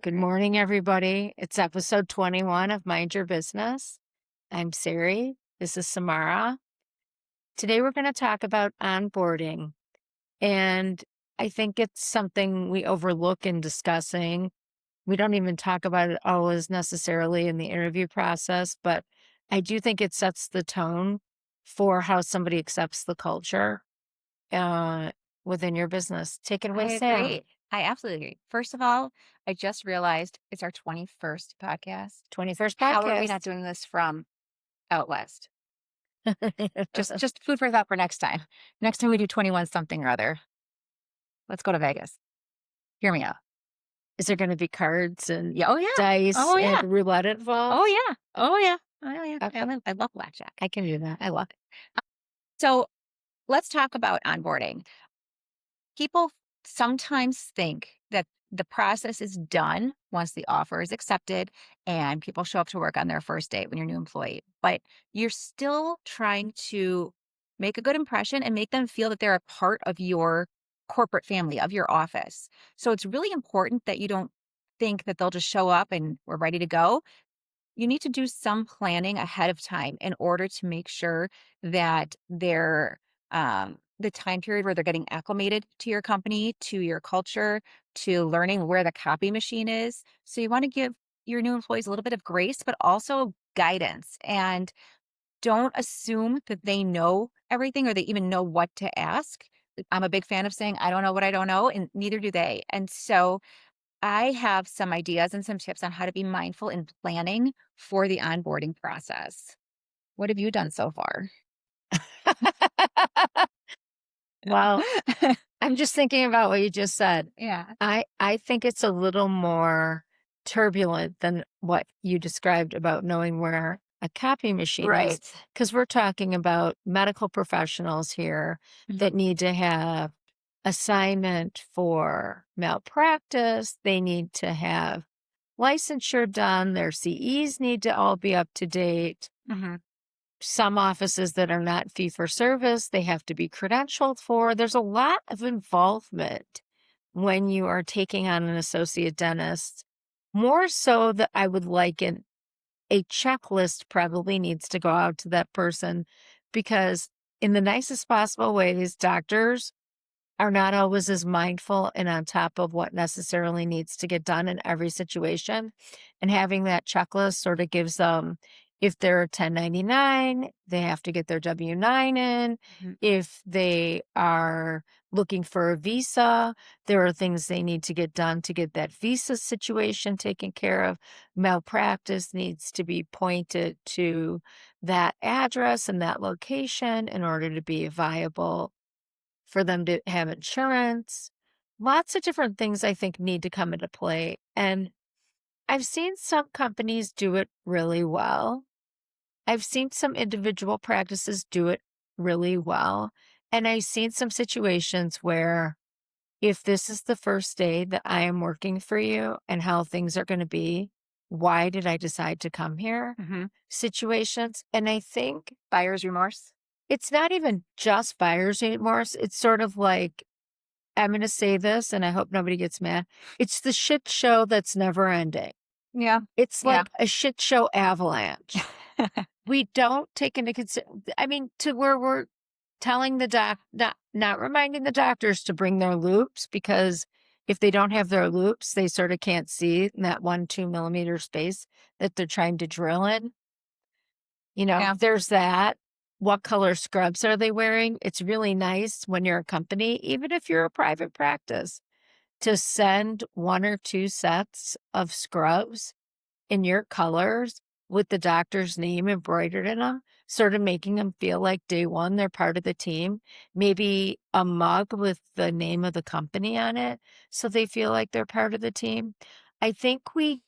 Good morning, everybody. It's episode 21 of Mind Your Business. I'm Sari. This is Samara. Today, we're going to talk about onboarding. And I think it's something we overlook in discussing. We don't even talk about it always necessarily in the interview process, but I do think it sets the tone for how somebody accepts the culture uh, within your business. Take it I away, Sam. agree. I absolutely agree. First of all, I just realized it's our 21st podcast. 21st How are we not podcast. doing this from out west? Just food for thought for next time. Next time we do 21 something or other. Let's go to Vegas. Hear me out. Is there going to be cards and Yeah. Oh yeah. dice Oh and yeah. roulette Oh involved? yeah. Oh yeah. Oh yeah. Okay, I love blackjack. I can do that. I love it. So let's talk about onboarding. People sometimes think that the process is done once the offer is accepted and people show up to work on their first day when you're a new employee, but you're still trying to make a good impression and make them feel that they're a part of your corporate family, of your office. So it's really important that you don't think that they'll just show up and we're ready to go. You need to do some planning ahead of time in order to make sure that they're the time period where they're getting acclimated to your company, to your culture, to learning where the copy machine is. So you want to give your new employees a little bit of grace, but also guidance. And don't assume that they know everything or they even know what to ask. I'm a big fan of saying, I don't know what I don't know, and neither do they. And so I have some ideas and some tips on how to be mindful in planning for the onboarding process. What have you done so far? Well, I'm just thinking about what you just said. Yeah. I think it's a little more turbulent than what you described about knowing where a copy machine is, Right. because we're talking about medical professionals here Mhm. that need to have assignment for malpractice. They need to have licensure done. Their CEs need to all be up to date. Mhm. Some offices that are not fee for service, they have to be credentialed for. There's a lot of involvement when you are taking on an associate dentist. More so that I would liken a checklist probably needs to go out to that person because, in the nicest possible ways, doctors are not always as mindful and on top of what necessarily needs to get done in every situation. And having that checklist sort of gives them, if they're 1099, they have to get their W-9 in. Mhm. If they are looking for a visa, there are things they need to get done to get that visa situation taken care of. Malpractice needs to be pointed to that address and that location in order to be viable for them to have insurance. Lots of different things I think need to come into play. And I've seen some companies do it really well. I've seen some individual practices do it really well. And I've seen some situations where if this is the first day that I am working for you and how things are going to be, why did I decide to come here? Mhm. Situations. And I think Buyer's remorse? it's not even just buyer's remorse. It's sort of like, I'm gonna say this, and I hope nobody gets mad. It's the shit show that's never ending. Yeah. It's Yeah. like a shit show avalanche. We don't take into I mean, to where we're telling the not reminding the doctors to bring their loops, because if they don't have their loops, they sort of can't see in that 1-2 millimeter space that they're trying to drill in. Yeah. There's that. What color scrubs are they wearing? It's really nice when you're a company, even if you're a private practice, to send 1 or 2 sets of scrubs in your colors with the doctor's name embroidered in them, sort of making them feel like day one, they're part of the team. Maybe a mug with the name of the company on it, so they feel like they're part of the team. I think we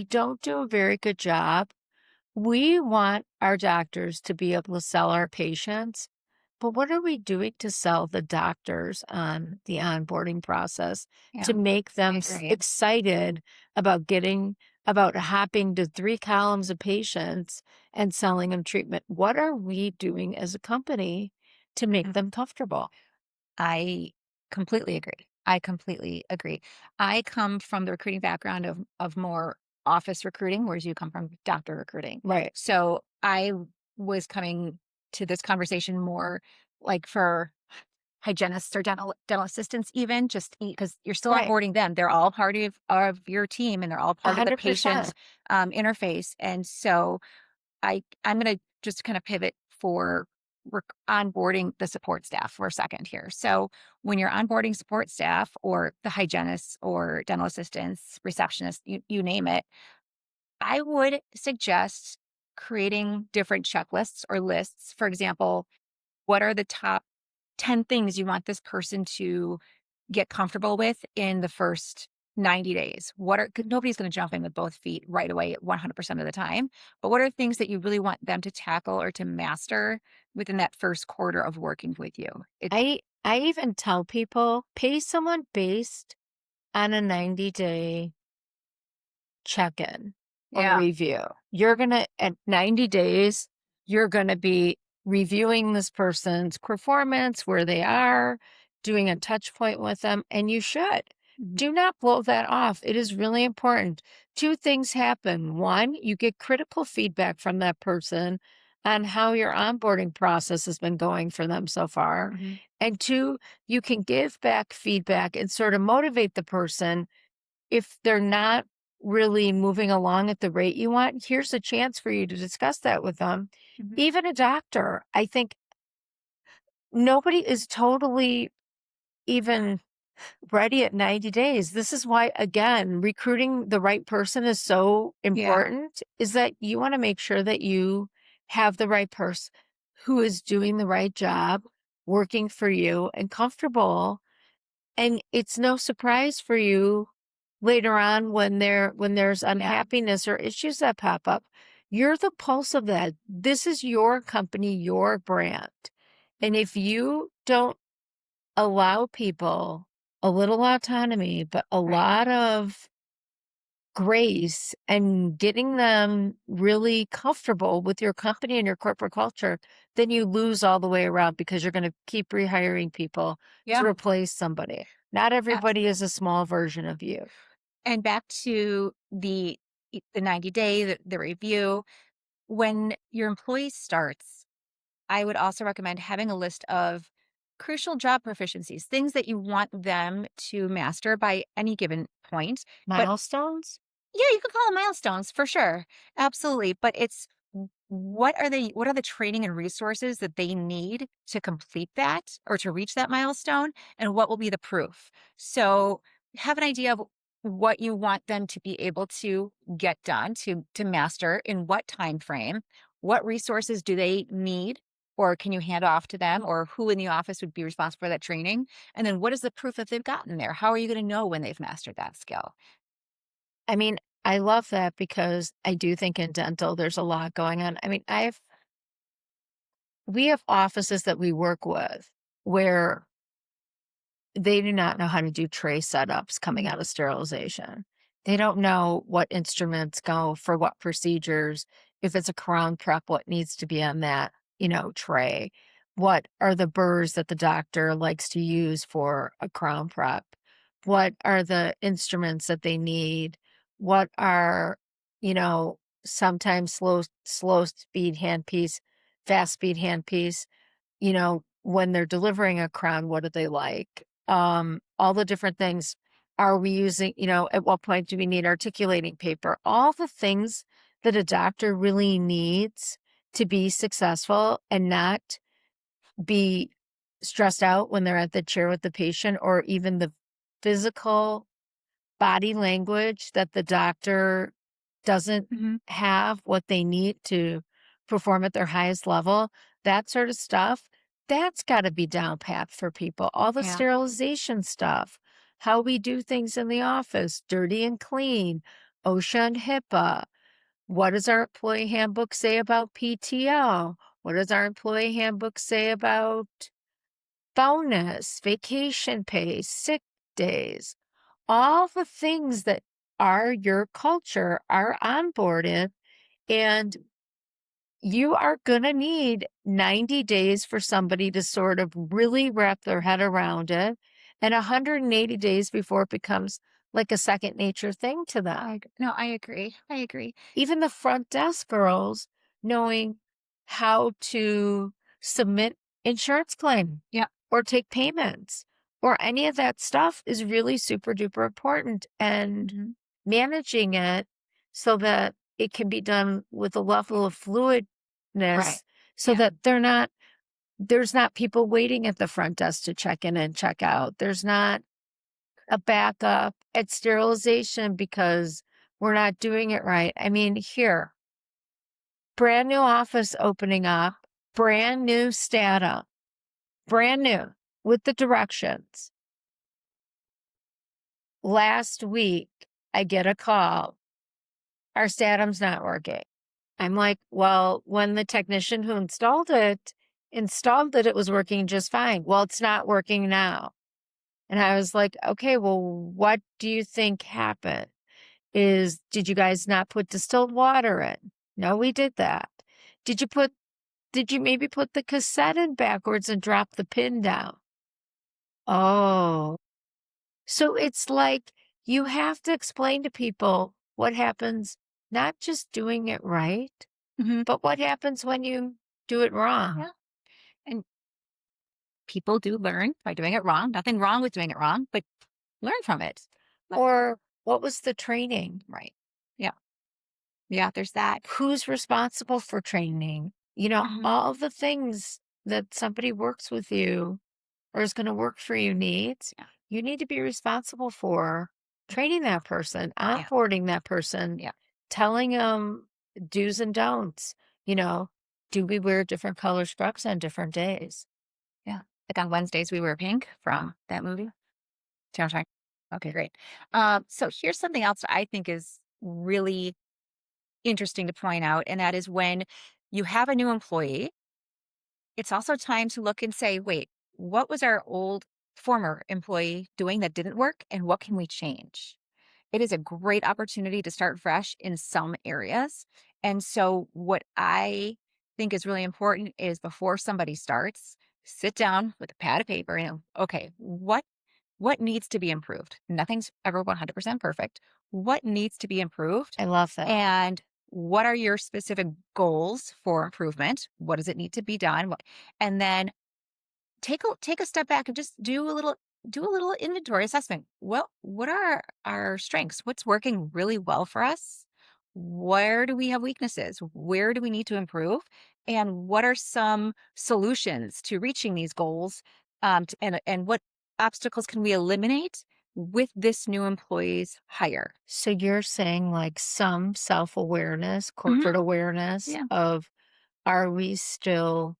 don't do a very good job. We want our doctors to be able to sell our patients, but what are we doing to sell the doctors on the onboarding process Yeah. to make I them agree. excited about hopping to 3 columns of patients and selling them treatment? What are we doing as a company to make Mhm. them comfortable? I completely agree. I completely agree. I come from the recruiting background of more office recruiting, whereas you come from doctor recruiting. Right. So I was coming to this conversation more like for hygienists or dental assistants, even just because you're still Right. onboarding them. They're all part of your team and they're all part of the patient 100%. interface. And so I'm going to just kind of pivot for onboarding the support staff for a second here. So when you're onboarding support staff or the hygienists or dental assistants, receptionists, you name it, I would suggest creating different checklists or lists. For example, what are the top 10 things you want this person to get comfortable with in the first 90 days? What are, 'cause nobody's going to jump in with both feet right away 100% of the time, but what are things that you really want them to tackle or to master within that first quarter of working with you? I even tell people, pay someone based on a 90-day check-in or Yeah. review. You're gonna at 90 days, you're gonna be reviewing this person's performance, where they are, doing a touch point with them, and you should. Mhm. Do not blow that off. It is really important. Two things happen. One, you get critical feedback from that person on how your onboarding process has been going for them so far. Mhm. And two, you can give back feedback and sort of motivate the person if they're not really moving along at the rate you want. Here's a chance for you to discuss that with them. Mhm. Even a doctor, I think nobody is totally even ready at 90 days. This is why, again, recruiting the right person is so Yeah. important, is that you want to make sure that you have the right person who is doing the right job, working for you and comfortable. And it's no surprise for you later on when there's Yeah. unhappiness or issues that pop up. You're the pulse of that. This is your company, your brand. And if you don't allow people a little autonomy, but a Right. lot of grace and getting them really comfortable with your company and your corporate culture, then you lose all the way around because you're going to keep rehiring people to Yeah. replace somebody. Not everybody is Absolutely. a small version of you. And back to the 90-day, the review, when your employee starts, I would also recommend having a list of crucial job proficiencies, things that you want them to master by any given point. But Milestones? yeah, you could call them milestones for sure. Absolutely. But it's what are the training and resources that they need to complete that or to reach that milestone? And what will be the proof? So have an idea of what you want them to be able to get done to master in what time frame. What resources do they need? Or can you hand off to them? Or who in the office would be responsible for that training? And then what is the proof that they've gotten there? How are you going to know when they've mastered that skill? I mean, I love that because I do think in dental there's a lot going on. I mean, we have offices that we work with where they do not know how to do tray setups coming Mhm. out of sterilization. They don't know what instruments go for what procedures. If it's a crown prep, what needs to be on that, tray? What are the burrs that the doctor likes to use for a crown prep? What are the instruments that they need? What are, you know, sometimes slow speed handpiece, fast speed handpiece? When they're delivering a crown, what do they like? All the different things. Are we using, at what point do we need articulating paper? All the things that a doctor really needs to be successful and not be stressed out when they're at the chair with the patient, or even the physical body language that the doctor doesn't Mhm. have what they need to perform at their highest level, that sort of stuff, that's got to be down pat for people. All the Yeah. sterilization stuff, how we do things in the office, dirty and clean, OSHA and HIPAA. What does our employee handbook say about PTO? What does our employee handbook say about bonus, vacation pay, sick days? All the things that are your culture are onboarded, and you are going to need 90 days for somebody to sort of really wrap their head around it. and 180 days before it becomes like a second nature thing to them. No, I agree. I agree. Even the front desk girls knowing how to submit insurance claim Yeah. or take payments or any of that stuff is really super duper important, and Mhm. managing it so that it can be done with a level of Right. fluidness so Yeah. that there's not people waiting at the front desk to check in and check out. There's not a backup at sterilization because we're not doing it right. I mean, here, brand new office opening up, brand new stata, brand new with the directions. Last week, I get a call. Our statum's not working. I'm like, well, when the technician who installed it, it was working just fine. Well, it's not working now. And I was like, okay, well, what do you think happened? Did you guys not put distilled water in? No, we did that. Did you put, did you maybe put the cassette in backwards and drop the pin down? Oh, so it's like you have to explain to people what happens, not just doing it right, Mhm. but what happens when you do it wrong? Yeah. And people do learn by doing it wrong. Nothing wrong with doing it wrong, but learn from it. Le- Or what was the training? Right. Yeah. Yeah. There's that. Who's responsible for training? Mhm. All the things that somebody works with you or is going to work for you needs, Yeah. you need to be responsible for training that person, Yeah. onboarding that person, Yeah. telling them do's and don'ts. You know, do we wear different color scrubs on different days? Yeah. Like on Wednesdays, we were pink from that movie. See what I'm saying? Okay, great. So here's something else that I think is really interesting to point out, and that is when you have a new employee, it's also time to look and say, wait, what was our old former employee doing that didn't work, and what can we change? It is a great opportunity to start fresh in some areas. And so, what I think is really important is before somebody starts, sit down with a pad of paper and, okay, what needs to be improved? Nothing's ever 100% perfect. What needs to be improved? I love that. And what are your specific goals for improvement? What does it need to be done? And then take a step back and just do a little inventory assessment. Well, what are our strengths? What's working really well for us? Where do we have weaknesses? Where do we need to improve? And what are some solutions to reaching these goals? And what obstacles can we eliminate with this new employee's hire? So you're saying like some self awareness, Hmm. corporate awareness Yeah. of, are we still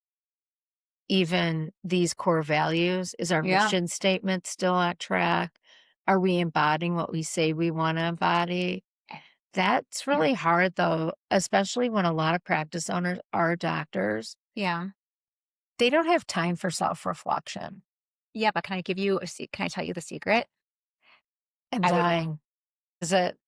even these core values? Is our Yeah. mission statement still on track? Are we embodying what we say we want to embody? That's Yeah. really hard though, especially when a lot of practice owners are doctors. Yeah. They don't have time for self reflection. Yeah. But can I tell you the secret? I'm I would dying. Is it?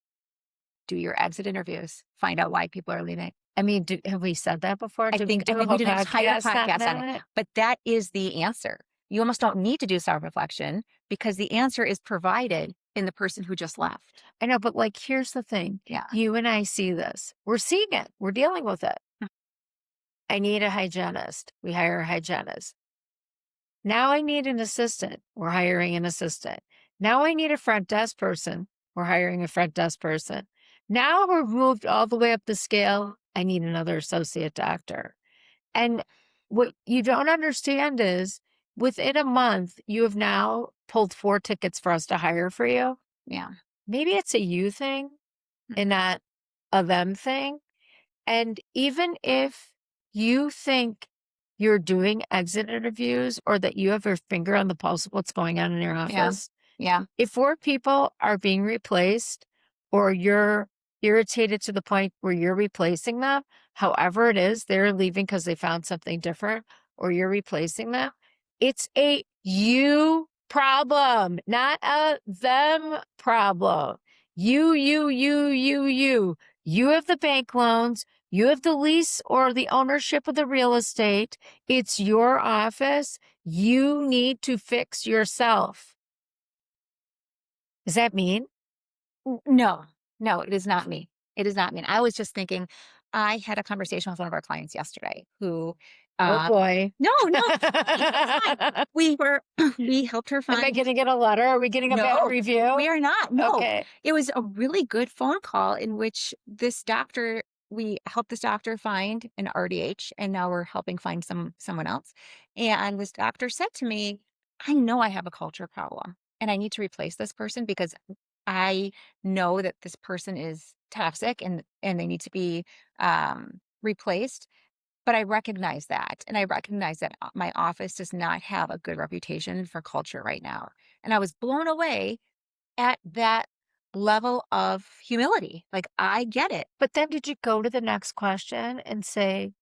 do your exit interviews. Find out why people are leaving. I mean, have we said that before? Did we I do a think we whole did an entire podcast on podcast on it, that? but that is the answer. You almost don't need to do self-reflection because the answer is provided in the person who just left. I know, but like, here's the thing. Yeah. You and I see this. We're seeing it. We're dealing with it. I need a hygienist. We hire a hygienist. Now I need an assistant. We're hiring an assistant. Now I need a front desk person. We're hiring a front desk person. Now we've moved all the way up the scale. I need another associate doctor. And what you don't understand is within a month, you have now pulled 4 tickets for us to hire for you. Yeah. Maybe it's a you thing and not a them thing. And even if you think you're doing exit interviews or that you have your finger on the pulse of what's going on in your Yeah. office, Yeah. if 4 people are being replaced or you're irritated to the point where you're replacing them, however it is, they're leaving because they found something different or you're replacing them, it's a you problem, not a them problem. You. You have the bank loans. You have the lease or the ownership of the real estate. It's your office. You need to fix yourself. Is that mean? No, no, it is not me. It is not me. I was just thinking, I had a conversation with one of our clients yesterday who, Oh uh, boy. no, no, it's fine. We were, we helped her Am I find, gonna get a letter? Are we getting a bad no, review? we are not. No, Okay. it was a really good phone call in which we helped this doctor find an RDH, and now we're helping find someone else. And this doctor said to me, I know I have a culture problem and I need to replace this person because I know that this person is toxic and they need to be replaced. But I recognize that, and I recognize that my office does not have a good reputation for culture right now. And I was blown away at that level of humility. Like, I get it. But then did you go to the next question and say,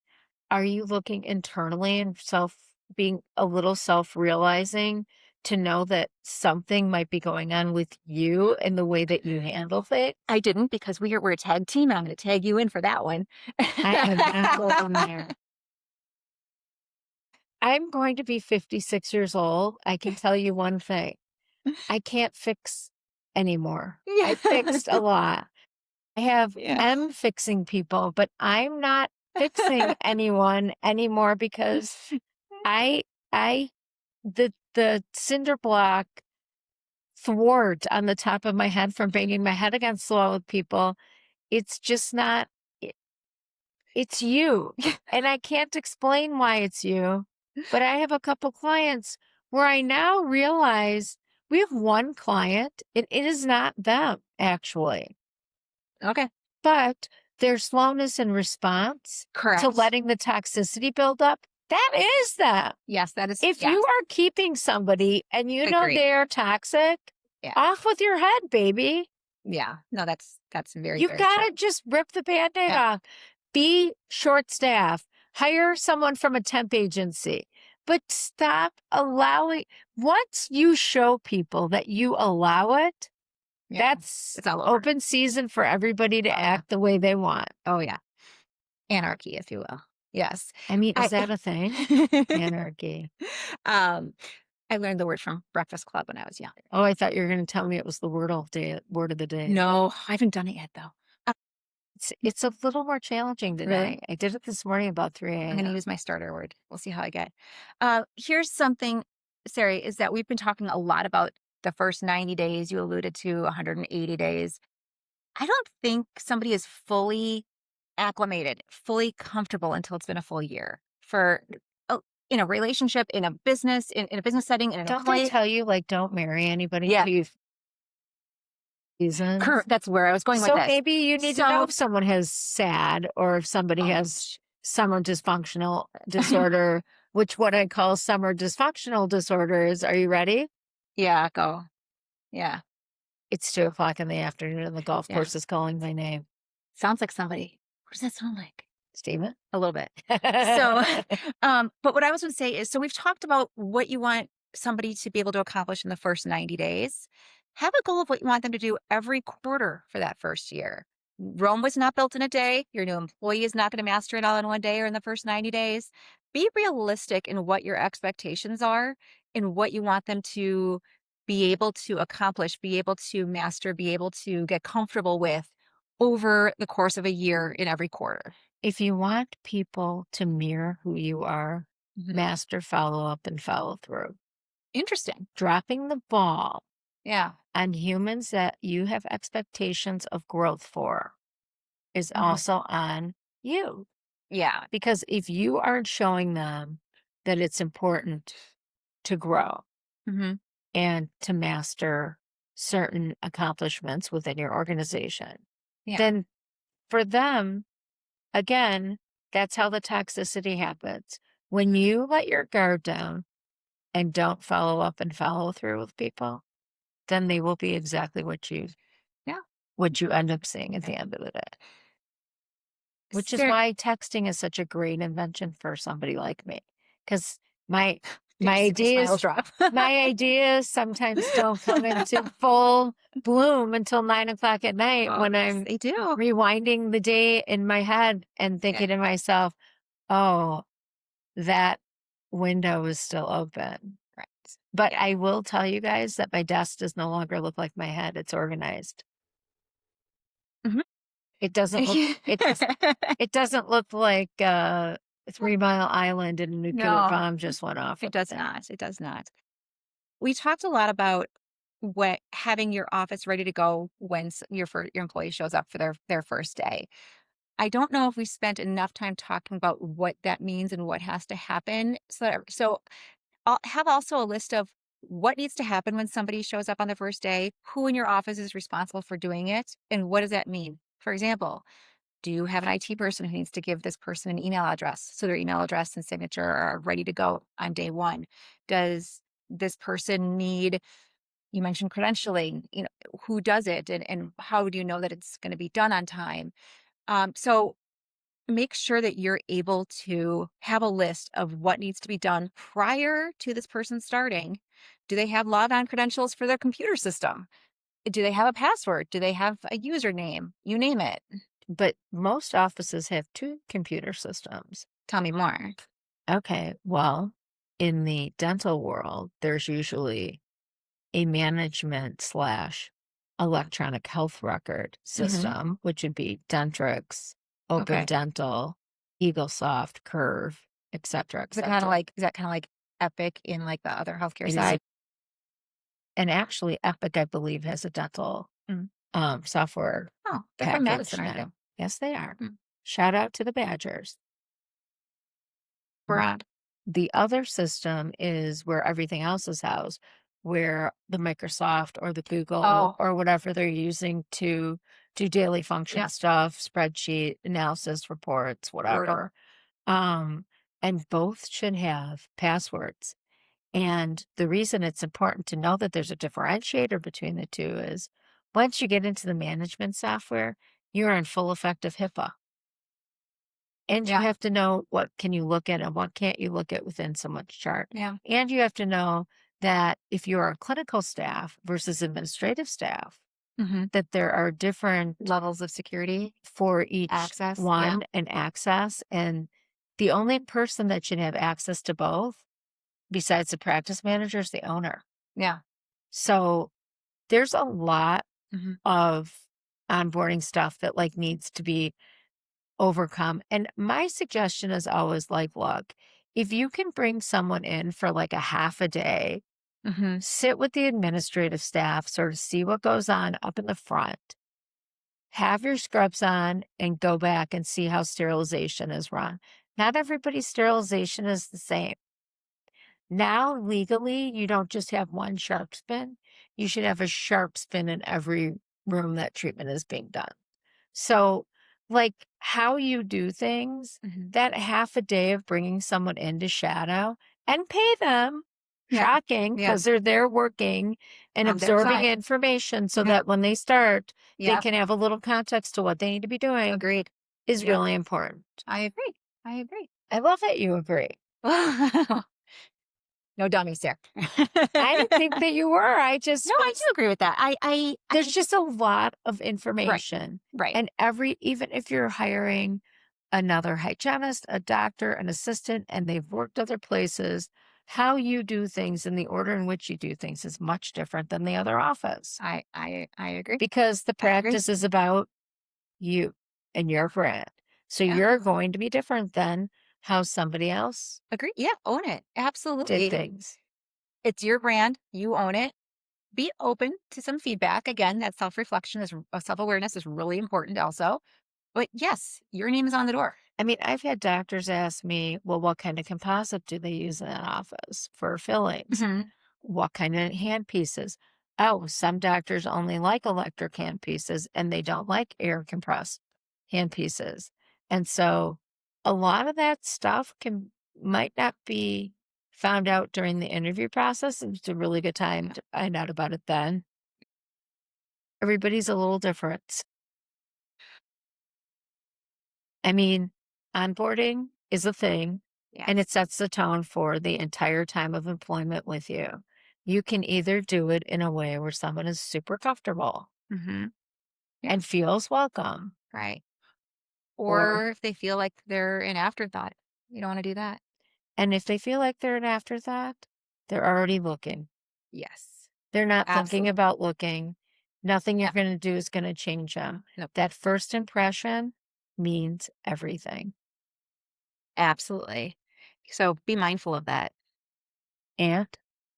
are you looking internally and being a little self-realizing to know that something might be going on with you and the way that you handle things? I didn't because we're a tag team. I'm going to tag you in for that one. I am not going there. I'm going to be 56 years old. I can tell you one thing. I can't fix anymore. Yeah. I fixed a lot. I have Yeah. am fixing people, but I'm not fixing anyone anymore because I I the cinder block thwart on the top of my head from banging my head against the wall with people. It's just not it, it's you. And I can't explain why it's you. But I have a couple clients where I now realize we have one client and it is not them actually. Okay. But their slowness in response to Correct. letting the toxicity build up, that is them. Yes, that is. If Yes. you are keeping somebody and you know Agreed. they're toxic, Yeah. off with your head, baby. Yeah. No, that's very, You've very got true. to just rip the Band-Aid Yeah. off. Be short staff. Hire someone from a temp agency. But stop allowing, once you show people that you allow it, Yeah. that's It's all over. open season for everybody to Oh, yeah. act the way they want. Oh, yeah. Anarchy, if you will. Yes. I mean, is I that a thing? Anarchy. um, I learned the word from Breakfast Club when I was young. Oh, I thought you were going to tell me it was the word of the day. No, I haven't done it yet though. It's a little more challenging today. Really? I did it this morning about 3 I'm going to a.m. use my starter word. We'll see how I get. Here's something, Sari, is that we've been talking a lot about the first 90 days. You alluded to 180 days. I don't think somebody is fully acclimated, fully comfortable until it's been a full year for in a relationship, in a business, in a business setting, in an Don't they employee. tell you, like, don't marry anybody Yeah. till you've seasons? That's where I was going with So this. maybe you need to know if someone has SAD or if somebody Oh. has summer dysfunctional disorder, which what I call summer dysfunctional disorders. Are you ready? Yeah, go. Yeah. It's 2 o'clock in the afternoon and the golf Yeah. course is calling my name. Sounds like somebody. What does that sound like? Steven? A little bit. So, but what I was going to say is, so we've talked about what you want somebody to be able to accomplish in the first 90 days. Have a goal of what you want them to do every quarter for that first year. Rome was not built in a day. Your new employee is not going to master it all in one day or in the first 90 days. Be realistic in what your expectations are and what you want them to be able to accomplish, be able to master, be able to get comfortable with over the course of a year in every quarter. If you want people to mirror who you are, master follow up and follow through. Interesting. Dropping the ball Yeah. on humans that you have expectations of growth for is also on you. Yeah. Because if you aren't showing them that it's important to grow and to master certain accomplishments within your organization, Yeah. then for them, again, that's how the toxicity happens. When you let your guard down and don't follow up and follow through with people, then they will be exactly what you end up seeing at the end of the day. Which is why texting is such a great invention for somebody like me. Because my ideas sometimes don't come into full bloom until 9 o'clock at night when I'm they do. rewinding the day in my head and thinking to myself, oh, that window is still open. Right. But Yeah. I will tell you guys that my desk does no longer look like my head, it's organized. Mhm. It doesn't look it doesn't look like, 3 Mile Island and a nuclear No, bomb just went off it up does there. not. It does not. We talked a lot about what having your office ready to go when your employee shows up for their first day. I don't know if we spent enough time talking about what that means and what has to happen. So I'll have also a list of what needs to happen when somebody shows up on the first day, who in your office is responsible for doing it, and what does that mean? For example, do you have an IT person who needs to give this person an email address so their email address and signature are ready to go on day one? Does this person need, you mentioned credentialing, who does it and how do you know that it's going to be done on time? So make sure that you're able to have a list of what needs to be done prior to this person starting. Do they have log on credentials for their computer system? Do they have a password? Do they have a username? You name it. But most offices have 2 computer systems. Tell me more. Okay, well, in the dental world, there's usually a management slash electronic health record Hmm. system, which would be Dentrix, Open Okay. Dental, EagleSoft, Curve, et cetera, et cetera. Is that kind of like Epic in like the other healthcare It is side? a, and actually Epic, I believe, has a dental Mm. software Oh, they're from package Madison, aren't they? now. Yes, they are. Mm. Shout out to the Badgers. Broad. The other system is where everything else is housed, where the Microsoft or the Google Oh, or whatever they're using to do daily function yeah. stuff, spreadsheet, analysis reports, Brutal. whatever. Um, and both should have passwords. And the reason it's important to know that there's a differentiator between the two is once you get into the management software, you're in full effect of HIPAA. And you Yeah. have to know what can you look at and what can't you look at within someone's chart. Yeah. And you have to know that if you're a clinical staff versus administrative staff, Hmm. that there are different Levels of security, for each access. Yeah. one and access. And the only person that should have access to both, besides the practice manager, is the owner. Yeah. So there's a lot Hmm. of onboarding stuff that like needs to be overcome. And my suggestion is always like, look, if you can bring someone in for like a half a day, Hmm. sit with the administrative staff, sort of see what goes on up in the front, have your scrubs on, and go back and see how sterilization is run. Not everybody's sterilization is the same. Now, legally, you don't just have one sharp spin. You should have a sharp spin in every room that treatment is being done. So, like how you do things, Hmm. that half a day of bringing someone in to shadow and pay them, Yeah. shocking Yeah. because they're there working and On their absorbing side. information so Yeah. that when they start, they Yeah. can have a little context to what they need to be doing Agreed. is Yep. really important. I agree. I agree. I love that you agree. No dummies there. I didn't think that you were. I No, just I do was agree with that. there's I just a lot of right, information. right. And even if you're hiring another hygienist, a doctor, an assistant, and they've worked other places, how you do things and the order in which you do things is much different than the other office I agree. because the I agree. practice is about you and your brand. So Yeah, you're going to be different than how somebody else agree. Yeah, own it. did Absolutely. things. It's your brand. You own it. Be open to some feedback. Again, that self-reflection is self-awareness is really important also. But yes, your name is on the door. I mean, I've had doctors ask me, well, what kind of composite do they use in that office for fillings? Hmm. What kind of hand pieces? Oh, some doctors only like electric hand pieces and they don't like air compressed hand pieces. And so a lot of that stuff might not be found out during the interview process. It's a really good time Yeah. to find out about it then. Everybody's a little different. I mean, onboarding is a thing and it Yes. sets the tone for the entire time of employment with you. You can either do it in a way where someone is super comfortable Hmm. Yeah. and feels welcome, Right. or, Or if they feel like they're an afterthought, you don't want to do that. and if they feel like they're an afterthought, They're already looking. Yes. They're not thinking Absolutely. about looking. Nothing you're Yep. gonna do is gonna change them. Nope. That first impression means everything. Absolutely. So be mindful of that. And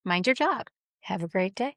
Mind your job. have a great day.